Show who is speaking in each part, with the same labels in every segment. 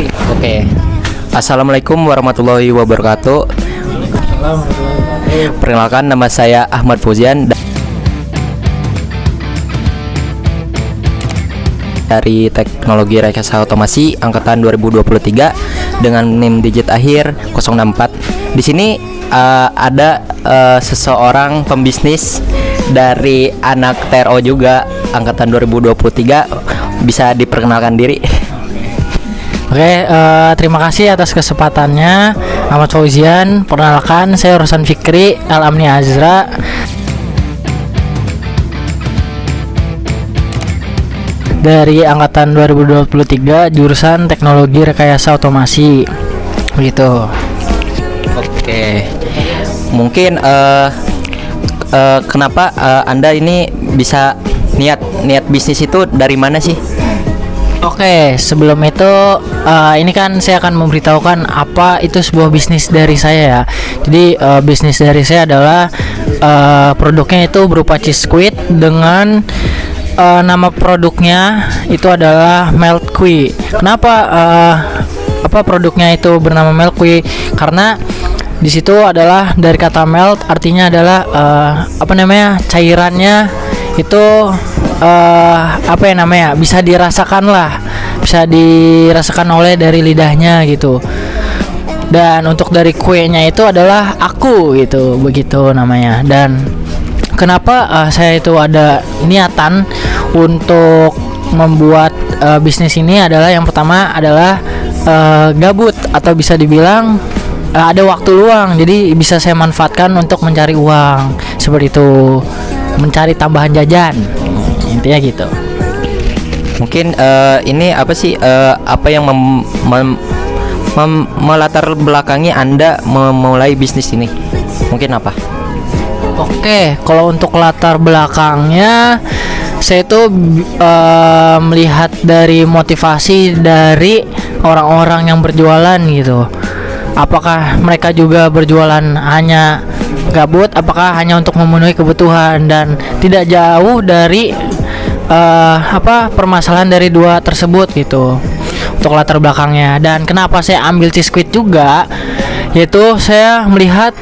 Speaker 1: Oke. Assalamualaikum warahmatullahi wabarakatuh. Perkenalkan, nama saya Ahmad Fauzian dari Teknologi Rekayasa Otomasi angkatan 2023 dengan NIM digit akhir 064. Di sini ada seseorang pembisnis dari anak TRO juga angkatan 2023. Bisa diperkenalkan diri?
Speaker 2: Oke, terima kasih atas kesempatannya. Ahmad Fauzian, perkenalkan saya Rosan Fikri Al-Amni Azra dari angkatan 2023 jurusan Teknologi Rekayasa Otomasi. Begitu.
Speaker 1: Oke. Mungkin kenapa Anda ini bisa niat bisnis itu dari mana sih?
Speaker 2: Oke, sebelum itu ini kan saya akan memberitahukan apa itu sebuah bisnis dari saya ya. Jadi bisnis dari saya adalah produknya itu berupa cheese squid dengan nama produknya itu adalah Melt Kui. Kenapa apa produknya itu bernama Melt Kui? Karena di situ adalah dari kata melt, artinya adalah cairannya itu bisa dirasakan lah, bisa dirasakan oleh dari lidahnya gitu. Dan untuk dari kuenya itu adalah aku gitu, begitu namanya. Dan kenapa saya itu ada niatan untuk membuat bisnis ini adalah yang pertama adalah gabut atau bisa dibilang ada waktu luang, jadi bisa saya manfaatkan untuk mencari uang seperti itu, mencari tambahan jajan, intinya gitu.
Speaker 1: Mungkin ini apa sih apa yang melatar belakangi Anda memulai bisnis ini? Mungkin apa?
Speaker 2: Oke, kalau untuk latar belakangnya saya itu melihat dari motivasi dari orang-orang yang berjualan gitu. Apakah mereka juga berjualan hanya gabut, apakah hanya untuk memenuhi kebutuhan, dan tidak jauh dari permasalahan dari dua tersebut gitu untuk latar belakangnya. Dan kenapa saya ambil cheese squid juga, yaitu saya melihat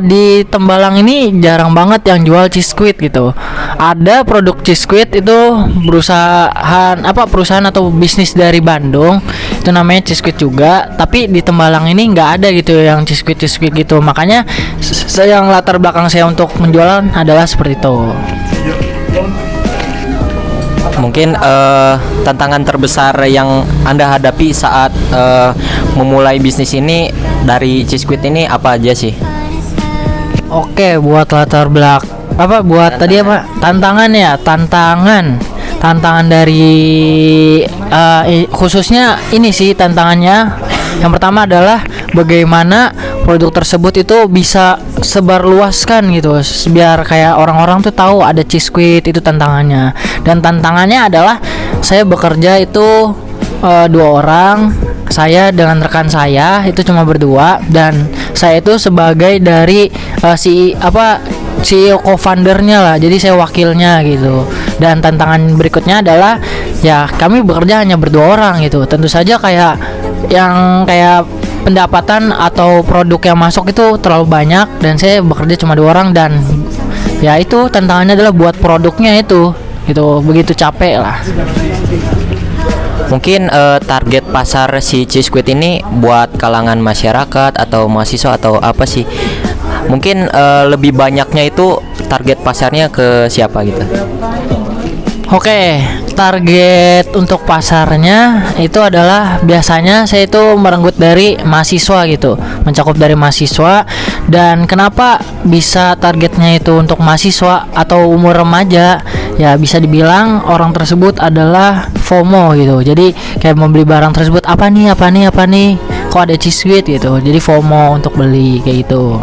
Speaker 2: di Tembalang ini jarang banget yang jual cheese squid gitu. Ada produk cheese squid itu perusahaan atau bisnis dari Bandung, itu namanya cheese squid juga, tapi di Tembalang ini nggak ada gitu yang cheese squid gitu. Makanya yang latar belakang saya untuk menjualan adalah seperti itu.
Speaker 1: Mungkin tantangan terbesar yang Anda hadapi saat memulai bisnis ini dari cheese squid ini apa aja sih?
Speaker 2: Oke, buat latar belakang tantangan dari khususnya ini sih tantangannya. Yang pertama adalah bagaimana produk tersebut itu bisa sebarluaskan gitu, biar kayak orang-orang tuh tahu ada cheese squid, itu tantangannya. Dan tantangannya adalah saya bekerja itu 2 orang, saya dengan rekan saya itu cuma berdua, dan saya itu sebagai dari CEO co-foundernya lah, jadi saya wakilnya gitu. Dan tantangan berikutnya adalah ya kami bekerja hanya berdua orang gitu. Tentu saja kayak pendapatan atau produk yang masuk itu terlalu banyak, dan saya bekerja cuma 2 orang, dan ya itu tantangannya adalah buat produknya itu gitu, begitu capek lah.
Speaker 1: Mungkin target pasar si cheese squid ini buat kalangan masyarakat atau mahasiswa atau apa sih? Mungkin lebih banyaknya itu target pasarnya ke siapa gitu?
Speaker 2: Oke, target untuk pasarnya itu adalah biasanya saya itu merenggut dari mahasiswa gitu, mencakup dari mahasiswa. Dan kenapa bisa targetnya itu untuk mahasiswa atau umur remaja? Ya bisa dibilang orang tersebut adalah FOMO gitu. Jadi kayak membeli barang tersebut, apa nih, kok ada cheese squid gitu. Jadi FOMO untuk beli kayak gitu.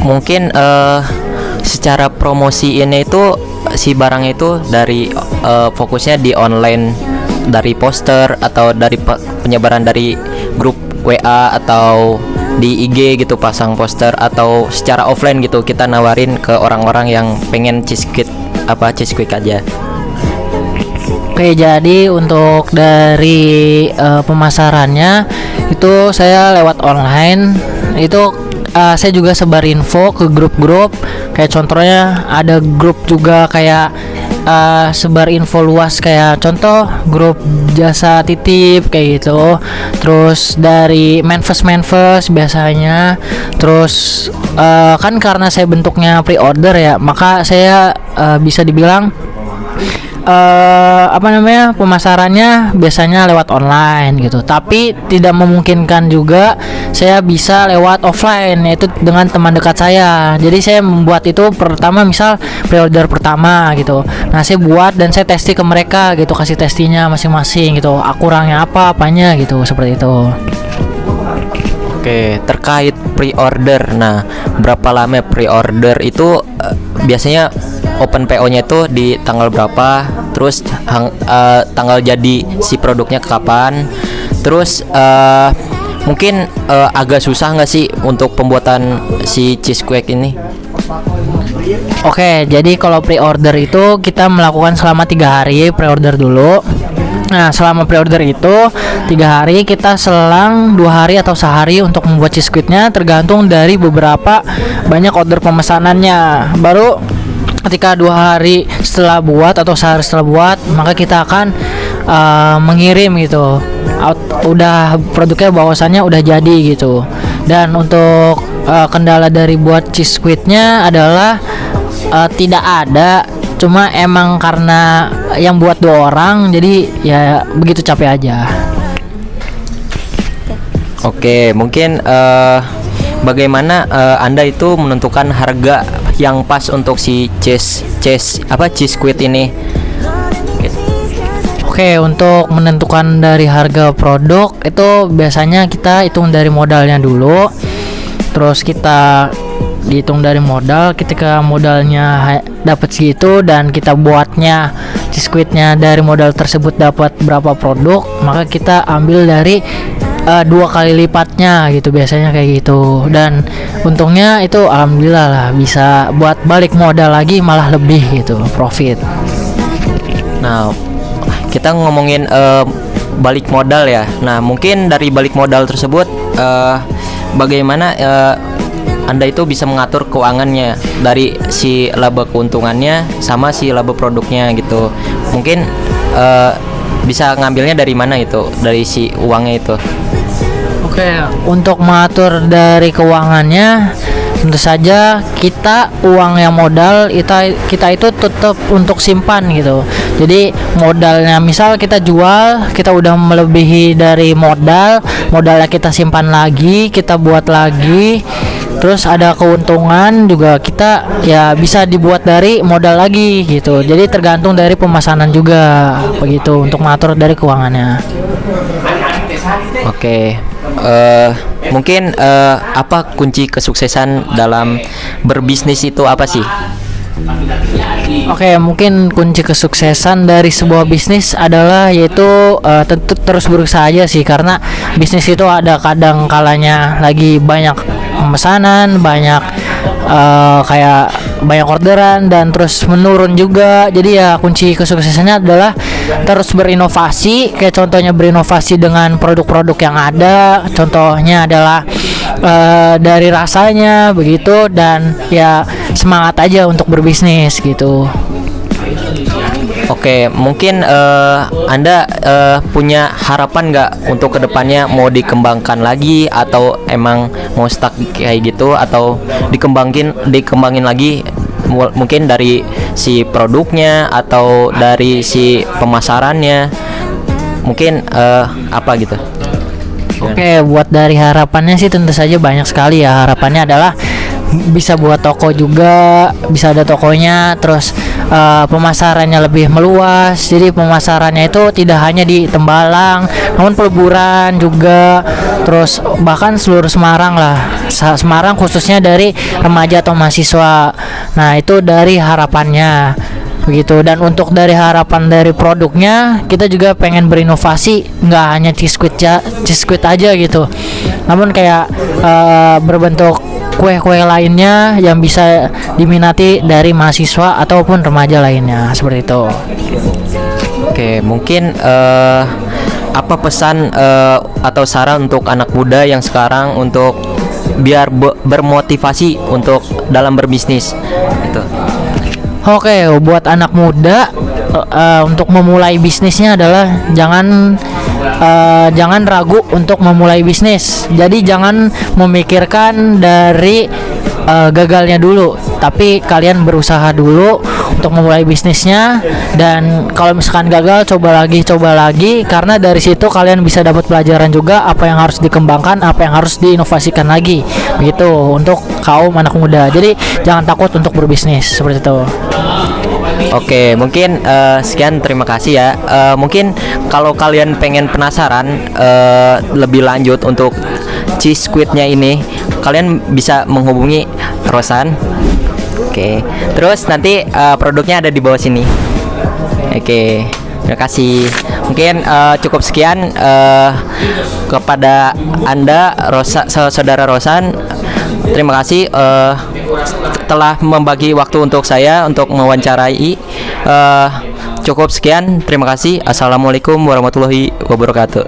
Speaker 1: Mungkin secara promosi ini itu si barang itu dari fokusnya di online, dari poster atau dari penyebaran dari grup WA atau di IG gitu, pasang poster, atau secara offline gitu kita nawarin ke orang-orang yang pengen cheese squid aja.
Speaker 2: Oke, jadi untuk dari pemasarannya itu saya lewat online. Itu saya juga sebar info ke grup-grup. Kayak contohnya ada grup juga kayak sebar info luas, kayak contoh grup jasa titip kayak gitu. Terus dari Manfest biasanya. Terus kan karena saya bentuknya pre-order ya, maka saya bisa dibilang pemasarannya biasanya lewat online gitu, tapi tidak memungkinkan juga saya bisa lewat offline, yaitu dengan teman dekat saya. Jadi saya membuat itu pertama, misal pre-order pertama gitu, nah saya buat dan saya testi ke mereka gitu, kasih testinya masing-masing gitu, kurangnya apanya gitu, seperti itu.
Speaker 1: Oke, terkait pre-order. Nah, berapa lama pre-order itu biasanya open PO-nya itu di tanggal berapa? Terus tanggal jadi si produknya kapan? Terus mungkin agak susah nggak sih untuk pembuatan si cheesecake ini?
Speaker 2: Oke, jadi kalau pre-order itu kita melakukan selama 3 hari pre-order dulu. Nah, selama pre-order itu 3 hari, kita selang 2 hari atau sehari untuk membuat cheesecake-nya, tergantung dari beberapa banyak order pemesanannya. Baru ketika 2 hari setelah buat atau sehari setelah buat, maka kita akan mengirim gitu. Udah produknya bahwasannya udah jadi gitu. Dan untuk kendala dari buat cheesecake-nya adalah tidak ada, cuma emang karena yang buat 2 orang, jadi ya begitu, capek aja.
Speaker 1: Oke, mungkin bagaimana Anda itu menentukan harga yang pas untuk si cheesecake ini?
Speaker 2: Oke, untuk menentukan dari harga produk itu biasanya kita hitung dari modalnya dulu. Terus kita dihitung dari modal, ketika modalnya dapat segitu dan kita buatnya cheesecake-nya dari modal tersebut dapat berapa produk, maka kita ambil dari 2 kali lipatnya gitu, biasanya kayak gitu. Dan untungnya itu alhamdulillah lah, bisa buat balik modal lagi, malah lebih gitu, profit.
Speaker 1: Nah, kita ngomongin balik modal ya. Nah, mungkin dari balik modal tersebut bagaimana Anda itu bisa mengatur keuangannya dari si laba keuntungannya sama si laba produknya gitu. Mungkin bisa ngambilnya dari mana itu, dari si uangnya itu?
Speaker 2: Oke, untuk mengatur dari keuangannya, tentu saja kita uang yang modal kita itu tetap untuk simpan gitu. Jadi modalnya misal kita jual, kita udah melebihi dari modalnya kita simpan lagi, kita buat lagi. Terus ada keuntungan juga, kita ya bisa dibuat dari modal lagi gitu. Jadi tergantung dari pemesanan juga begitu untuk mengatur dari keuangannya.
Speaker 1: Oke, mungkin apa kunci kesuksesan dalam berbisnis itu apa sih?
Speaker 2: Oke, mungkin kunci kesuksesan dari sebuah bisnis adalah yaitu tentu terus berusaha aja sih, karena bisnis itu ada kadang kalanya lagi banyak pemesanan, banyak kayak banyak orderan dan terus menurun juga. Jadi ya kunci kesuksesannya adalah terus berinovasi. Kayak contohnya berinovasi dengan produk-produk yang ada. Contohnya adalah dari rasanya begitu, dan ya semangat aja untuk berbisnis gitu.
Speaker 1: Oke, mungkin Anda punya harapan nggak untuk kedepannya, mau dikembangkan lagi atau emang mau stuck kayak gitu, atau dikembangin lagi, mungkin dari si produknya atau dari si pemasarannya, mungkin apa gitu?
Speaker 2: Oke, buat dari harapannya sih tentu saja banyak sekali ya. Harapannya adalah bisa buat toko juga, bisa ada tokonya, terus pemasarannya lebih meluas. Jadi pemasarannya itu tidak hanya di Tembalang, namun Peleburan juga, terus bahkan seluruh Semarang lah. Semarang khususnya dari remaja atau mahasiswa. Nah, itu dari harapannya begitu. Dan untuk dari harapan dari produknya, kita juga pengen berinovasi, nggak hanya cheesecake aja gitu, namun kayak berbentuk kue-kue lainnya yang bisa diminati dari mahasiswa ataupun remaja lainnya, seperti itu.
Speaker 1: Oke, mungkin apa pesan atau saran untuk anak muda yang sekarang untuk biar bermotivasi untuk dalam berbisnis itu?
Speaker 2: Oke, buat anak muda untuk memulai bisnisnya adalah jangan ragu untuk memulai bisnis. Jadi jangan memikirkan dari gagalnya dulu, tapi kalian berusaha dulu untuk memulai bisnisnya, dan kalau misalkan gagal coba lagi karena dari situ kalian bisa dapat pelajaran juga apa yang harus dikembangkan, apa yang harus diinovasikan lagi begitu untuk kaum anak muda. Jadi jangan takut untuk berbisnis seperti itu.
Speaker 1: Oke, mungkin sekian, terima kasih ya. Mungkin kalau kalian pengen penasaran lebih lanjut untuk cheese squidnya ini, kalian bisa menghubungi Rosan. Oke, terus nanti produknya ada di bawah sini. Oke, terima kasih. Mungkin cukup sekian kepada Anda, saudara Rosan. Terima kasih telah membagi waktu untuk saya untuk mewawancarai. Cukup sekian, terima kasih. Assalamualaikum warahmatullahi wabarakatuh.